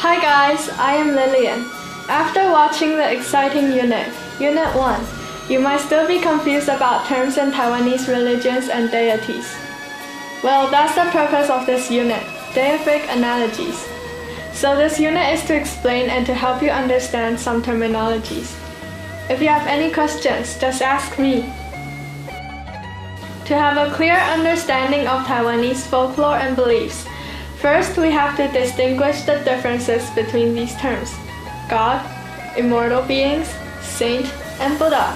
Hi guys, I am Lillian. After watching the exciting Unit 1, you might still be confused about terms in Taiwanese religions and deities. Well, that's the purpose of this unit, deific analogies. So this unit is to explain and to help you understand some terminologies. If you have any questions, just ask me. To have a clear understanding of Taiwanese folklore and beliefs, first we have to distinguish the differences between these terms: God, immortal beings, saint, and Buddha.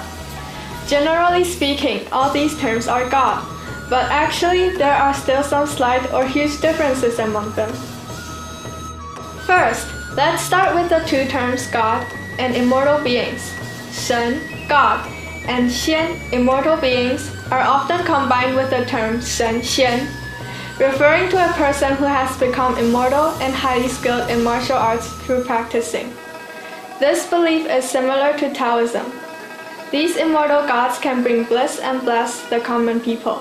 Generally speaking, all these terms are God, but actually there are still some slight or huge differences among them. First, let's start with the two terms God and immortal beings. Shen, God, and Xian, immortal beings, are often combined with the term Shen Xian, referring to a person who has become immortal and highly skilled in martial arts through practicing. This belief is similar to Taoism. These immortal gods can bring bliss and bless the common people.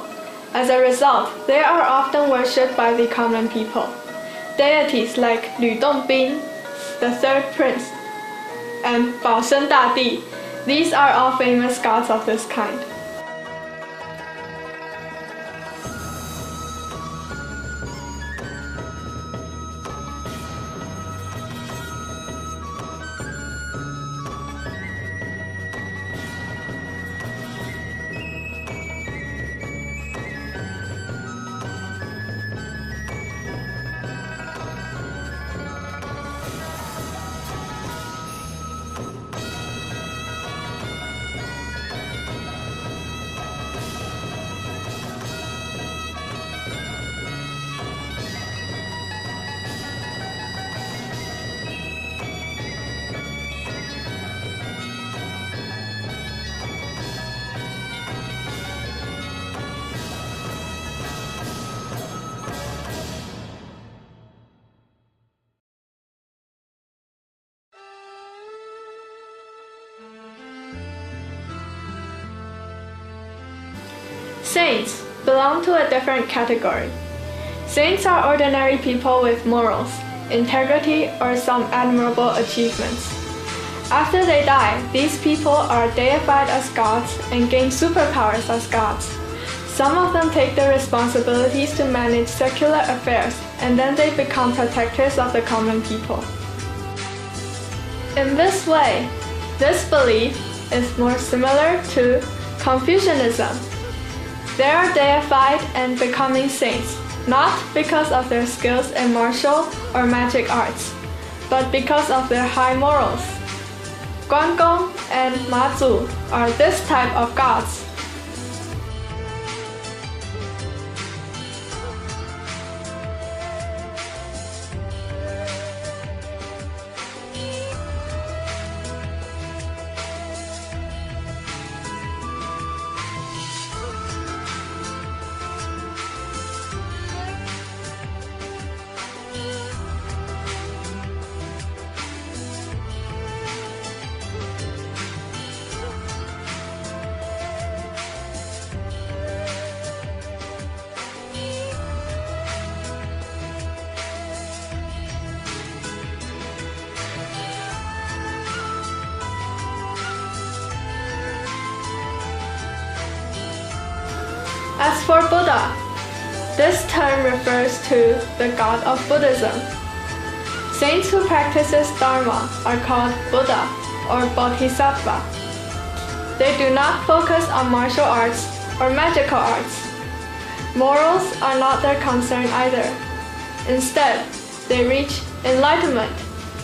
As a result, they are often worshipped by the common people. Deities like Lü Dongbing, the third prince, and Bao Shen Dadi, these are all famous gods of this kind. Saints belong to a different category. Saints are ordinary people with morals, integrity, or some admirable achievements. After they die, these people are deified as gods and gain superpowers as gods. Some of them take the responsibilities to manage secular affairs, and then they become protectors of the common people. In this way, this belief is more similar to Confucianism. They are deified and becoming saints, not because of their skills in martial or magic arts, but because of their high morals. Guangong and Mazu are this type of gods. As for Buddha, this term refers to the god of Buddhism. Saints who practices Dharma are called Buddha or Bodhisattva. They do not focus on martial arts or magical arts. Morals are not their concern either. Instead, they reach enlightenment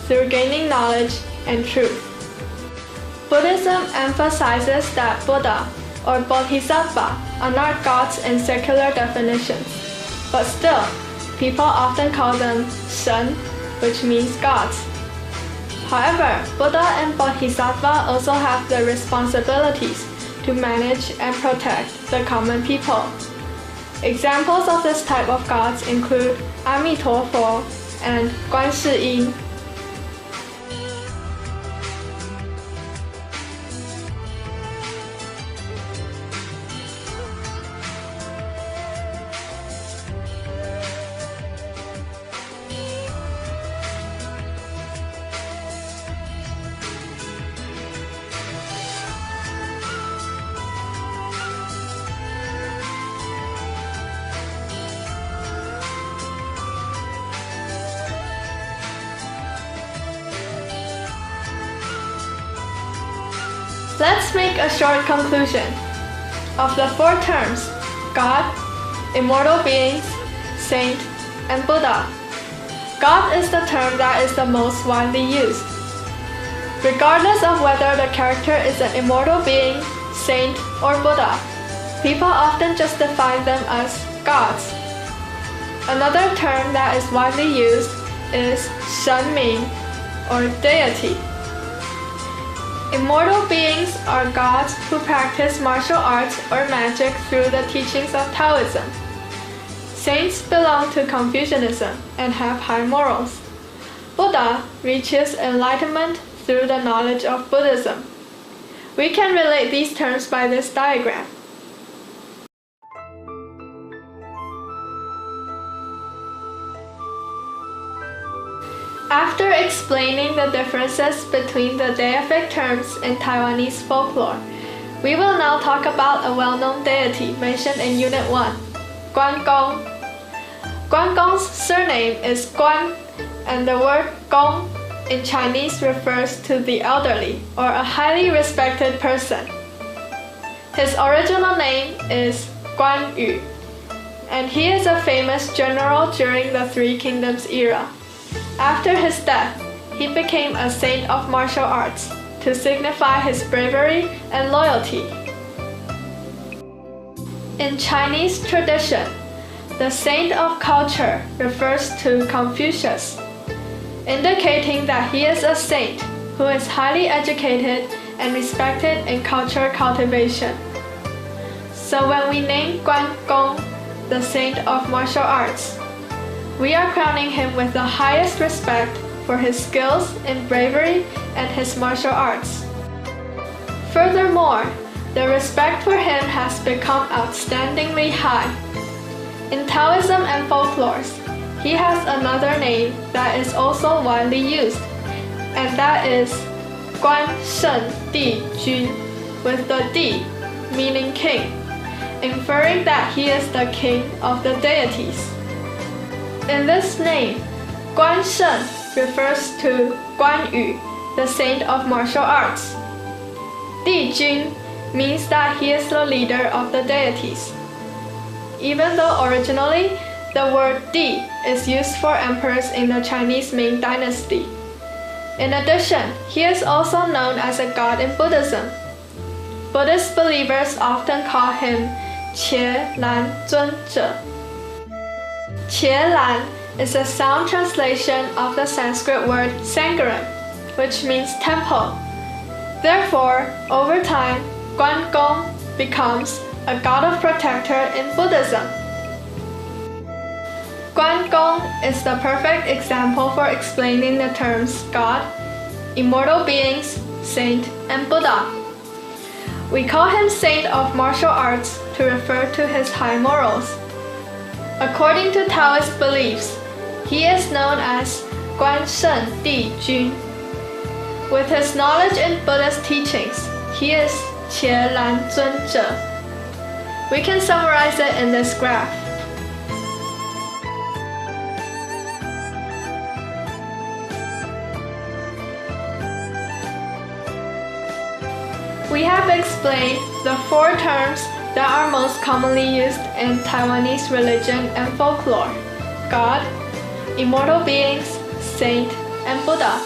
through gaining knowledge and truth. Buddhism emphasizes that Buddha or Bodhisattva are not gods in secular definitions, but still, people often call them Shen, which means gods. However, Buddha and Bodhisattva also have the responsibilities to manage and protect the common people. Examples of this type of gods include Amitofo and Guan Shi Yin. Let's make a short conclusion. Of the four terms, God, immortal beings, saint, and Buddha, God is the term that is the most widely used. Regardless of whether the character is an immortal being, saint, or Buddha, people often just define them as gods. Another term that is widely used is 神明 or deity. Immortal beings are gods who practice martial arts or magic through the teachings of Taoism. Saints belong to Confucianism and have high morals. Buddha reaches enlightenment through the knowledge of Buddhism. We can relate these terms by this diagram. After explaining the differences between the deific terms in Taiwanese folklore, we will now talk about a well-known deity mentioned in Unit 1, Guan Gong. Guan Gong's surname is Guan, and the word Gong in Chinese refers to the elderly or a highly respected person. His original name is Guan Yu, and he is a famous general during the Three Kingdoms era. After his death, he became a saint of martial arts to signify his bravery and loyalty. In Chinese tradition, the saint of culture refers to Confucius, indicating that he is a saint who is highly educated and respected in culture cultivation. So when we name Guan Gong the saint of martial arts, we are crowning him with the highest respect for his skills in bravery and his martial arts. Furthermore, the respect for him has become outstandingly high. In Taoism and folklores, he has another name that is also widely used, and that is Guan Sheng Di Jun, with the Di meaning king, inferring that he is the king of the deities. In this name, Guan Sheng refers to Guan Yu, the saint of martial arts. Di Jun means that he is the leader of the deities. Even though originally the word Di is used for emperors in the Chinese Ming Dynasty. In addition, he is also known as a god in Buddhism. Buddhist believers often call him Qie Lan Zun Zhe. Qie Lan is a sound translation of the Sanskrit word Sangaram, which means temple. Therefore, over time, Guan Gong becomes a god of protector in Buddhism. Guan Gong is the perfect example for explaining the terms God, immortal beings, saint, and Buddha. We call him saint of martial arts to refer to his high morals. According to Taoist beliefs, he is known as Guan Sheng Di Jun. With his knowledge in Buddhist teachings, he is Qie Lan Zun Zhe. We can summarize it in this graph. We have explained the four terms that are most commonly used in Taiwanese religion and folklore: God, immortal beings, saint, and Buddha.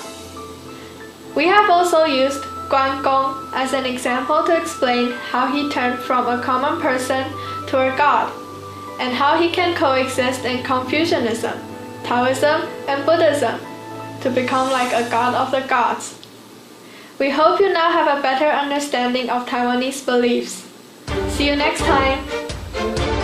We have also used Guan Gong as an example to explain how he turned from a common person to a god, and how he can coexist in Confucianism, Taoism, and Buddhism to become like a god of the gods. We hope you now have a better understanding of Taiwanese beliefs. See you next time!